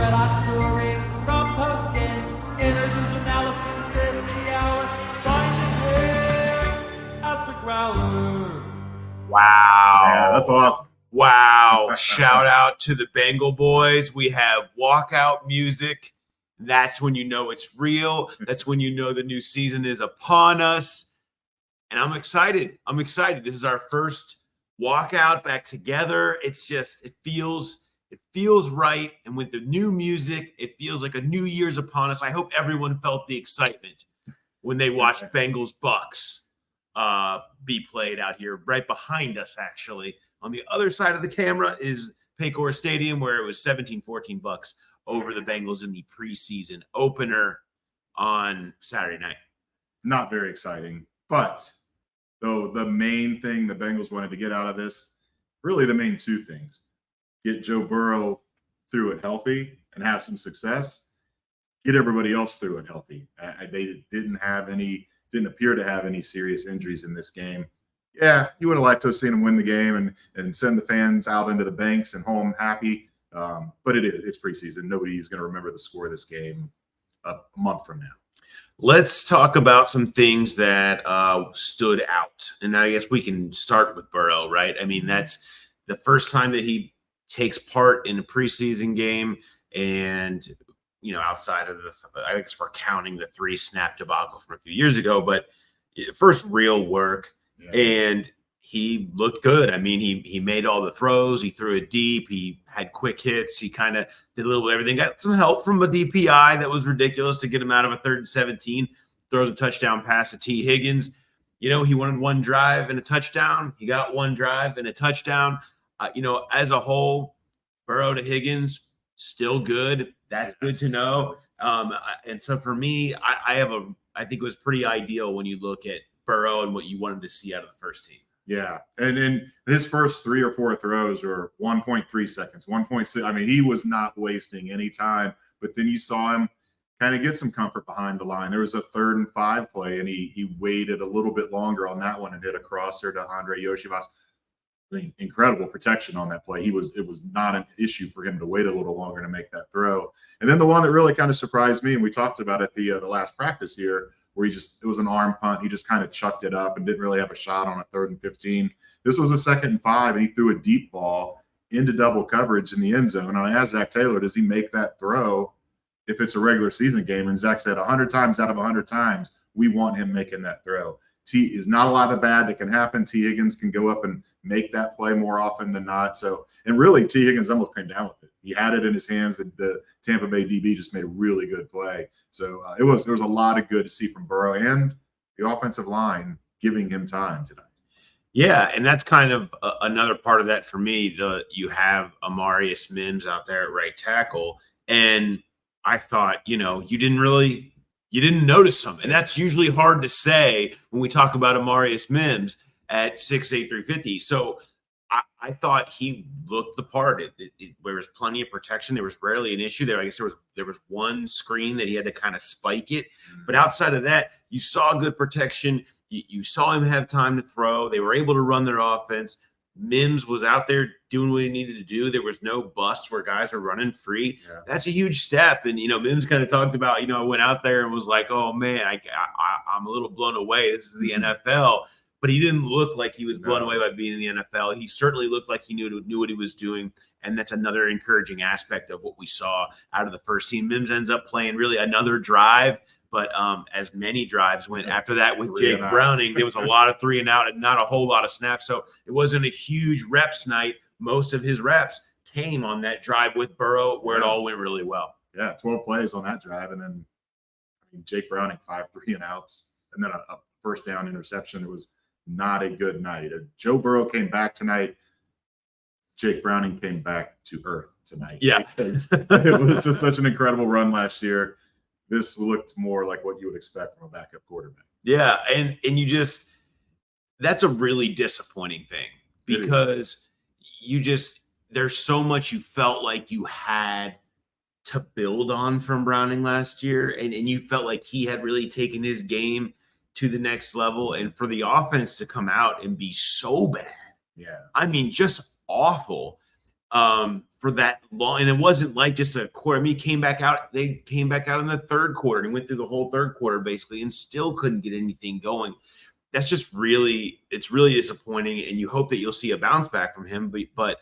spread our stories from post-game interviews, analysis, in the hour. Find it here at the Growler. Wow. Yeah, that's awesome. Wow. Shout out to the Bengal boys. We have walkout music. That's when you know it's real. That's when you know the new season is upon us. And I'm excited. This is our first walkout back together. It's just, it feels right. And with the new music, it feels like a new year's upon us. I hope everyone felt the excitement when they watched Bengals Bucs be played out here right behind us, actually. On the other side of the camera is Paycor Stadium, where it was 17-14 Bucs over the Bengals in the preseason opener on Saturday night. Not very exciting, but though the main thing the Bengals wanted to get out of this, really the main two things: get Joe Burrow through it healthy and have some success, get everybody else through it healthy. They didn't appear to have any serious injuries in this game. Yeah, you would have liked to have seen them win the game and send the fans out into the banks and home happy. But it's preseason. Nobody's going to remember the score of this game a month from now. Let's talk about some things that stood out. And I guess we can start with Burrow, right? I mean, that's the first time that he takes part in a preseason game. And, outside of I guess we're counting the 3-snap debacle from a few years ago, but first real work. Yeah. And he looked good. I mean, he made all the throws. He threw it deep. He had quick hits. He kind of did a little bit of everything. Got some help from a DPI that was ridiculous to get him out of a 3rd and 17. Throws a touchdown pass to T. Higgins. He wanted one drive and a touchdown. He got one drive and a touchdown. As a whole, Burrow to Higgins, still good. That's good to know. And so for me, I think it was pretty ideal when you look at Burrow and what you wanted to see out of the first team. Yeah. And in his first 3 or 4 throws were 1.3 seconds, 1.6. I mean, he was not wasting any time, but then you saw him kind of get some comfort behind the line. There was a 3rd and 5 play, and he waited a little bit longer on that one and hit a crosser to Andre Yoshivas. I mean, incredible protection on that play. It was not an issue for him to wait a little longer to make that throw. And then the one that really kind of surprised me, and we talked about it the last practice here, where it was an arm punt. He just kind of chucked it up and didn't really have a shot on a 3rd and 15. This was a 2nd and 5, and he threw a deep ball into double coverage in the end zone. And I asked Zach Taylor, does he make that throw if it's a regular season game? And Zach said 100 times out of 100 times, we want him making that throw. T is not a lot of bad that can happen. T. Higgins can go up and make that play more often than not. So, and really, T. Higgins almost came down with it. He had it in his hands. The Tampa Bay DB just made a really good play. So there was a lot of good to see from Burrow and the offensive line giving him time tonight. Yeah, and that's kind of another part of that for me. You have Amarius Mims out there at right tackle, and I thought, you didn't notice him. And that's usually hard to say when we talk about Amarius Mims at 6'8", 350. So I thought he looked the part. There was plenty of protection. There was rarely an issue there. I guess there was one screen that he had to kind of spike it. But outside of that, you saw good protection. You saw him have time to throw. They were able to run their offense. Mims was out there doing what he needed to do. There was no busts where guys were running free. Yeah. That's a huge step. And, Mims kind of talked about, I went out there and was like, oh, man, I'm a little blown away. This is the NFL. But he didn't look like he was blown away by being in the NFL. He certainly looked like he knew what he was doing. And that's another encouraging aspect of what we saw out of the first team. Mims ends up playing really another drive. But as many drives went after that with Jake Browning, there was a lot of 3 and out and not a whole lot of snaps. So it wasn't a huge reps night. Most of his reps came on that drive with Burrow where it all went really well. Yeah, 12 plays on that drive. And then Jake Browning, 5 3 and outs, and then a first down interception. It was not a good night. Joe Burrow came back tonight. Jake Browning came back to earth tonight. Yeah. It was just such an incredible run last year. This looked more like what you would expect from a backup quarterback. Yeah, and that's a really disappointing thing because there's so much you felt like you had to build on from Browning last year, and you felt like he had really taken his game to the next level, and for the offense to come out and be so bad. Yeah. I mean, just awful. for that long. And it wasn't like just a quarter. I mean, they came back out in the third quarter and went through the whole third quarter basically and still couldn't get anything going. That's just it's really disappointing. And you hope that you'll see a bounce back from him. But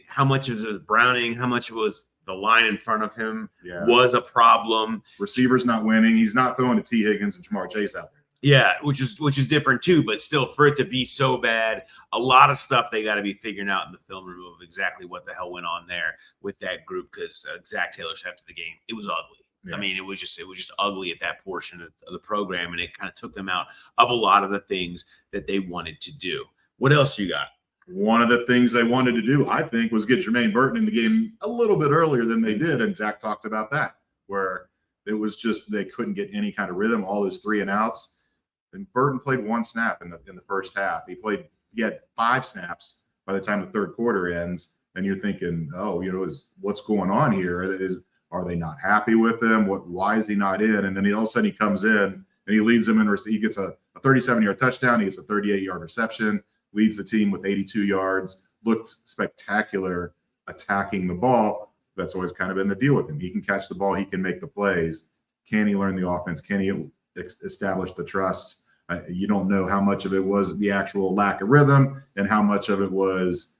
how much is it Browning? How much was the line in front of him was a problem? Receivers not winning. He's not throwing to T. Higgins and Jamar Chase out there. Yeah, which is different too, but still, for it to be so bad, a lot of stuff they got to be figuring out in the film room of exactly what the hell went on there with that group. Because Zach Taylor said after the game, it was ugly. Yeah. I mean, it was just ugly at that portion of the program, and it kind of took them out of a lot of the things that they wanted to do. What else you got? One of the things they wanted to do, I think, was get Jermaine Burton in the game a little bit earlier than they did, and Zach talked about that, where it was just they couldn't get any kind of rhythm, all those 3 and outs. And Burton played 1 snap in the first half. He had 5 snaps by the time the third quarter ends, and you're thinking, what's going on here? Are they not happy with him? Why is he not in? And then all of a sudden he comes in and he leads them in. He gets a 37-yard touchdown. He gets a 38-yard reception. Leads the team with 82 yards. Looked spectacular attacking the ball. That's always kind of been the deal with him. He can catch the ball. He can make the plays. Can he learn the offense? Can he establish the trust? You don't know how much of it was the actual lack of rhythm and how much of it was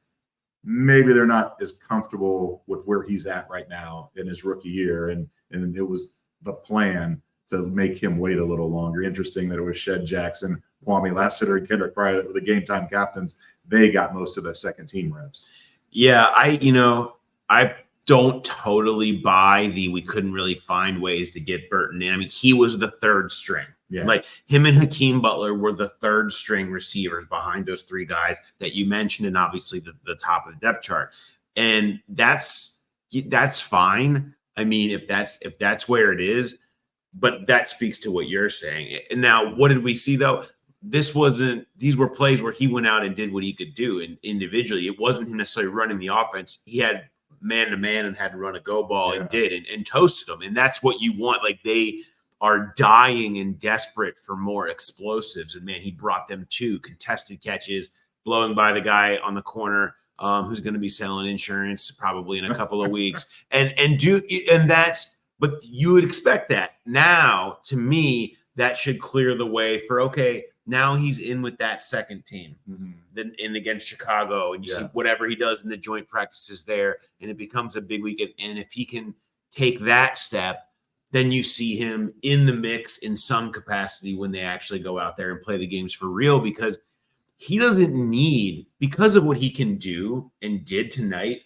maybe they're not as comfortable with where he's at right now in his rookie year. And it was the plan to make him wait a little longer. Interesting that it was Shed Jackson, Kwame Lassiter, and Kendrick Pryor that were the game time captains. They got most of the second team reps. Yeah, I don't totally buy we couldn't really find ways to get Burton in. I mean, he was the third string. Yeah. Like him and Hakeem Butler were the third string receivers behind those 3 guys that you mentioned, and obviously the top of the depth chart. And that's fine. I mean, if that's where it is, but that speaks to what you're saying. And now, what did we see though? These were plays where he went out and did what he could do, and individually, it wasn't him necessarily running the offense. He had man-to-man and had to run a go ball and did and toasted them. And that's what you want. Like, they are dying and desperate for more explosives. And man, he brought them 2 contested catches, blowing by the guy on the corner who's going to be selling insurance probably in a couple of weeks. But you would expect that. Now, to me, that should clear the way for, okay, now he's in with that second team, then in against Chicago, and you see whatever he does in the joint practices there, and it becomes a big weekend. And if he can take that step, then you see him in the mix in some capacity when they actually go out there and play the games for real, because he doesn't need, because of what he can do and did tonight,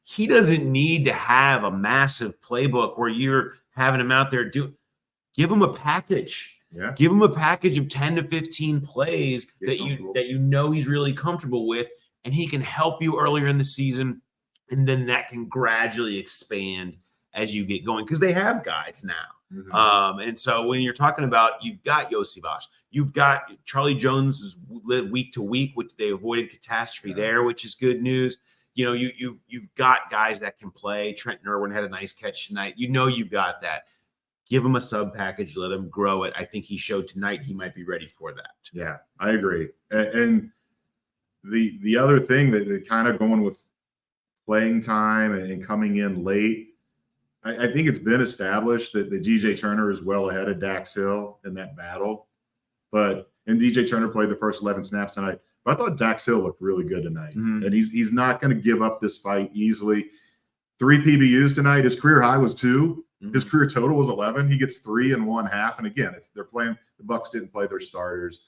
he doesn't need to have a massive playbook where you're having him out there give him a package. Yeah. Give him a package of 10 to 15 plays that you know he's really comfortable with, and he can help you earlier in the season, and then that can gradually expand as you get going, because they have guys now. And so when you're talking about, you've got Yossi Bosch, you've got Charlie Jones is week to week, which they avoided catastrophe there, which is good news. You've got guys that can play. Trenton Irwin had a nice catch tonight. You've got that. Give him a sub package, let him grow it. I think he showed tonight he might be ready for that. Yeah, I agree. And the other thing that kind of going with playing time and coming in late, I think it's been established that the DJ Turner is well ahead of Dax Hill in that battle. And DJ Turner played the first 11 snaps tonight. But I thought Dax Hill looked really good tonight. And he's not going to give up this fight easily. 3 PBUs tonight. His career high was 2. His career total was 11. He gets 3 and 1/2. And again, they're playing. The Bucs didn't play their starters.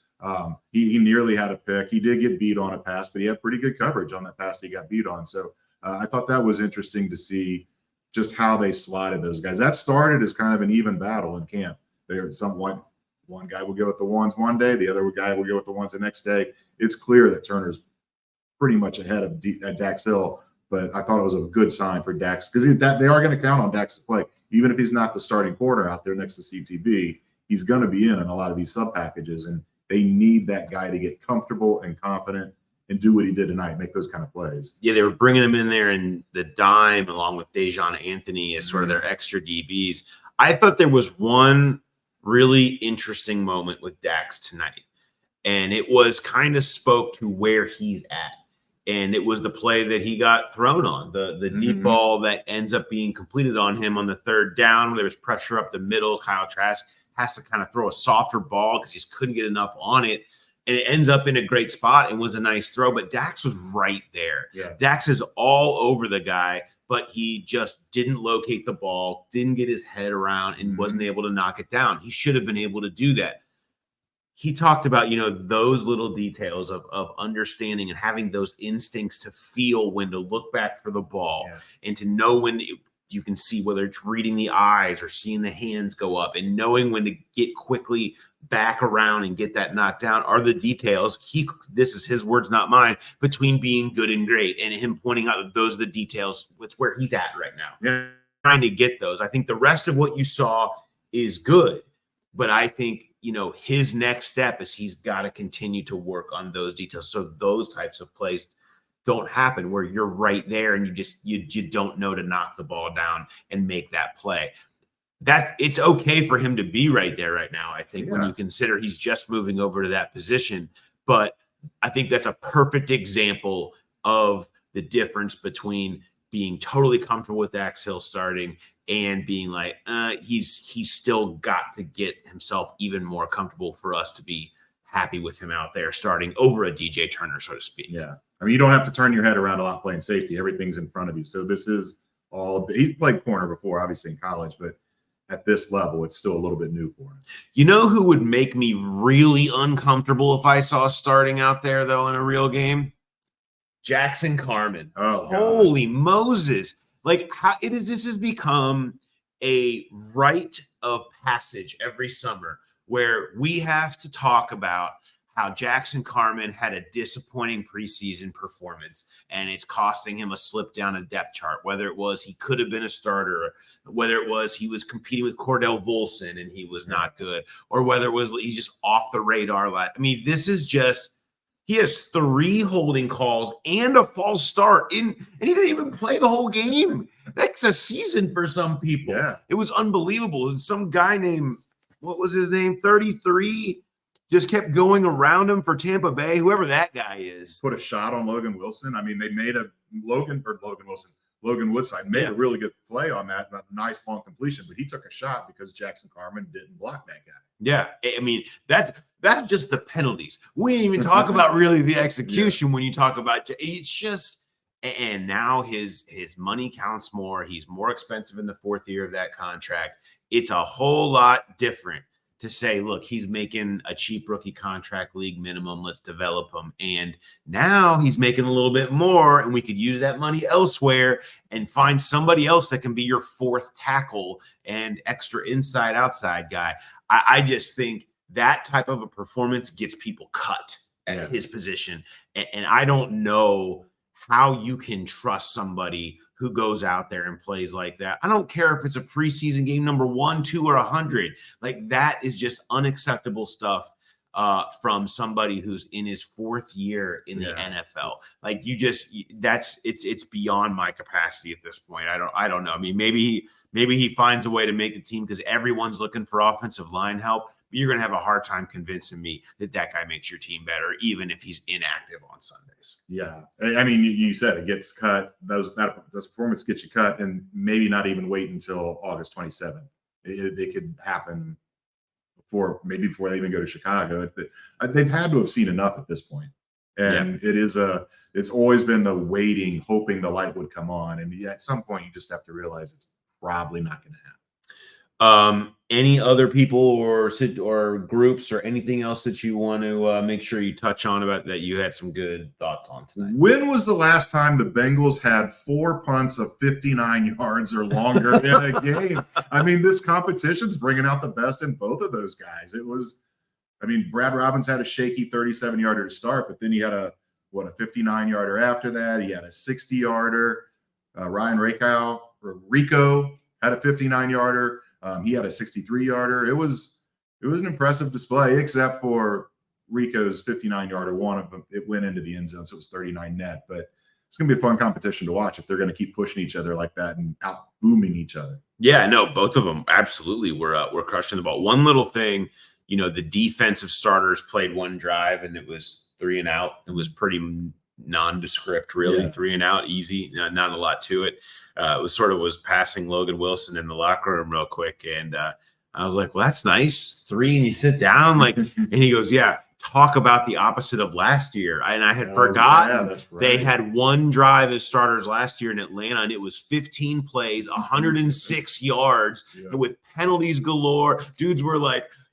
He nearly had a pick. He did get beat on a pass, but he had pretty good coverage on that pass he got beat on. So I thought that was interesting to see just how they slotted those guys. That started as kind of an even battle in camp. One guy will go with the ones one day, the other guy will go with the ones the next day. It's clear that Turner's pretty much ahead of Dax Hill, but I thought it was a good sign for Dax, because they are going to count on Dax to play. Even if he's not the starting corner out there next to CTB, he's going to be in a lot of these sub packages, and they need that guy to get comfortable and confident and do what he did tonight, make those kind of plays. Yeah, they were bringing him in there in the dime along with Dejon Anthony as sort of their extra DBs. I thought there was one really interesting moment with Dax tonight, and it was kind of spoke to where he's at. And it was the play that he got thrown on, the deep ball that ends up being completed on him on the third down. There was pressure up the middle. Kyle Trask has to kind of throw a softer ball because he just couldn't get enough on it. And it ends up in a great spot and was a nice throw. But Dax was right there. Yeah. Dax is all over the guy, but he just didn't locate the ball, didn't get his head around, and wasn't able to knock it down. He should have been able to do that. He talked about, those little details of understanding and having those instincts to feel when to look back for the ball and to know when you can see whether it's reading the eyes or seeing the hands go up and knowing when to get quickly back around and get that knocked down are the details. This is his words, not mine, between being good and great, and him pointing out that those are the details. It's where he's at right now. Yeah. Trying to get those. I think the rest of what you saw is good, but I think, his next step is he's got to continue to work on those details. So those types of plays don't happen where you're right there and you don't know to knock the ball down and make that play. That it's okay for him to be right there right now. I think when you consider he's just moving over to that position, but I think that's a perfect example of the difference between being totally comfortable with Dax Hill starting and being like, he's still got to get himself even more comfortable for us to be happy with him out there starting over a DJ Turner, so to speak. Yeah. I mean, you don't have to turn your head around a lot playing safety. Everything's in front of you. So this is he's played corner before, obviously in college, but at this level, it's still a little bit new for him. You know who would make me really uncomfortable if I saw starting out there, though, in a real game? Jackson Carman. Oh, holy Moses. Like, this has become a rite of passage every summer where we have to talk about how Jackson Carman had a disappointing preseason performance and it's costing him a slip down a depth chart, whether it was he could have been a starter, whether it was he was competing with Cordell Volson and he was not good, or whether it was he's just off the radar. I mean, this is just – he has 3 holding calls and a false start and he didn't even play the whole game. That's a season for some people. Yeah. It was unbelievable. And some guy named, what was his name? 33 just kept going around him for Tampa Bay, whoever that guy is. Put a shot on Logan Wilson. I mean, they made Logan Woodside made a really good play on that nice long completion, but he took a shot because Jackson Carman didn't block that guy. Yeah, I mean, that's just the penalties. We didn't even talk about really the execution when you talk about it's just – and now his money counts more. He's more expensive in the 4th year of that contract. It's a whole lot different to say, look, he's making a cheap rookie contract, league minimum. Let's develop him. And now he's making a little bit more, and we could use that money elsewhere and find somebody else that can be your 4th tackle and extra inside outside guy. I just think that type of a performance gets people cut at his position. And I don't know how you can trust somebody who goes out there and plays like that. I don't care if it's a preseason game number 1, 2, or 100. Like, that is just unacceptable stuff from somebody who's in his 4th year in the NFL. Like, it's beyond my capacity at this point. I don't know. I mean, maybe he finds a way to make the team because everyone's looking for offensive line help. But you're going to have a hard time convincing me that guy makes your team better, even if he's inactive on Sundays. Yeah. I mean, you said it gets cut. This performance gets you cut, and maybe not even wait until August 27th. It could happen before they even go to Chicago. They've had to have seen enough at this point. And it's always been the waiting, hoping the light would come on. And at some point, you just have to realize it's probably not going to happen. Any other people or groups or anything else that you want to make sure you touch on about that you had some good thoughts on tonight? When was the last time the Bengals had 4 punts of 59 yards or longer in a game? I mean, this competition's bringing out the best in both of those guys. Brad Robbins had a shaky 37-yarder to start, but then he had a 59-yarder after that. He had a 60-yarder. Ryan Rico had a 59-yarder. He had a 63-yarder. It was an impressive display, except for Rico's 59-yarder. One of them, it went into the end zone, so it was 39 net. But it's going to be a fun competition to watch if they're going to keep pushing each other like that and out booming each other. Yeah, no, both of them absolutely were crushing the ball. One little thing, the defensive starters played one drive and it was 3 and out. It was pretty nondescript, really. Yeah. 3 and out, easy, not a lot to it. It was passing Logan Wilson in the locker room real quick. And I was like, well, that's nice. 3 and you sit down. And he goes, yeah, talk about the opposite of last year. And I had forgotten that's right. they had one drive as starters last year in Atlanta, and it was 15 plays, 106 yards with penalties galore. Dudes were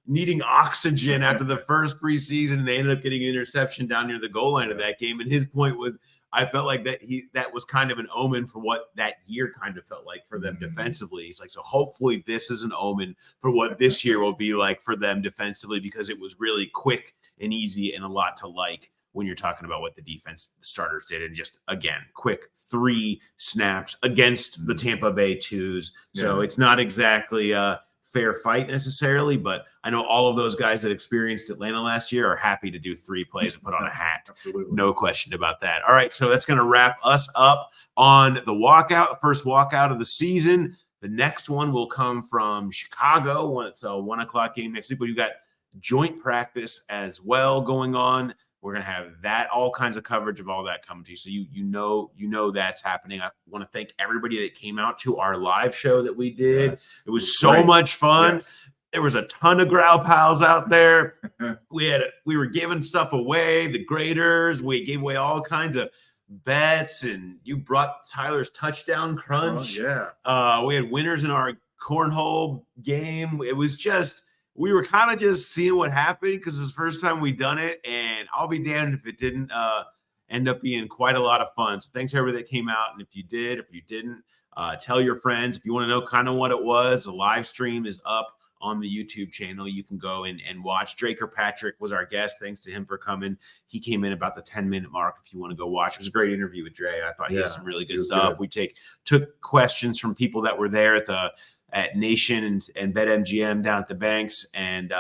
needing oxygen after the first preseason, and they ended up getting an interception down near the goal line of that game. And his point was, I felt like that was kind of an omen for what that year kind of felt like for them defensively. He's like, so hopefully this is an omen for what this year will be like for them defensively, because it was really quick and easy and a lot to like when you're talking about what the defense starters did. And just, again, quick 3 snaps against the Tampa Bay 2s. So it's not exactly a fair fight necessarily, but I know all of those guys that experienced Atlanta last year are happy to do 3 plays and put on a hat. Absolutely. No question about that. All right, so that's going to wrap us up on the walkout, first walkout of the season. The next one will come from Chicago. It's a 1 o'clock game next week, but you've got joint practice as well going on. We're going to have that, all kinds of coverage of all that coming to you. So you know that's happening. I want to thank everybody that came out to our live show that we did. Yes. It was so much fun. Yes. There was a ton of growl pals out there. We were giving stuff away, the graders. We gave away all kinds of bets, and you brought Tyler's touchdown crunch. We had winners in our cornhole game. It was just, we were kind of just seeing what happened because it's the first time we've done it, and I'll be damned if it didn't end up being quite a lot of fun. So thanks to everybody that came out, and if you did, if you didn't, tell your friends. If you want to know kind of what it was, the live stream is up on the YouTube channel. You can go and watch. Draker Patrick was our guest. Thanks to him for coming. He came in about the 10-minute mark if you want to go watch. It was a great interview with Dre. I thought he had some really good stuff. Good. We took questions from people that were there at Nation and BetMGM down at the banks, and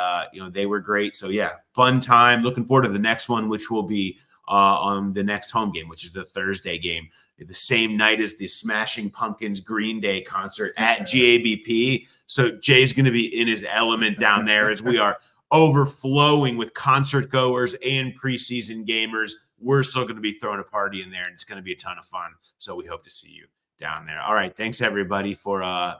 they were great. So yeah, fun time. Looking forward to the next one, which will be on the next home game, which is the Thursday game, the same night as the Smashing Pumpkins Green Day concert at GABP. So Jay's going to be in his element down there as we are overflowing with concert goers and preseason gamers. We're still going to be throwing a party in there, and it's going to be a ton of fun. So we hope to see you down there. All right. Thanks everybody for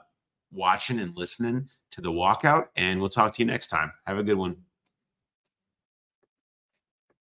watching and listening to the walkout, and we'll talk to you next time. Have a good one.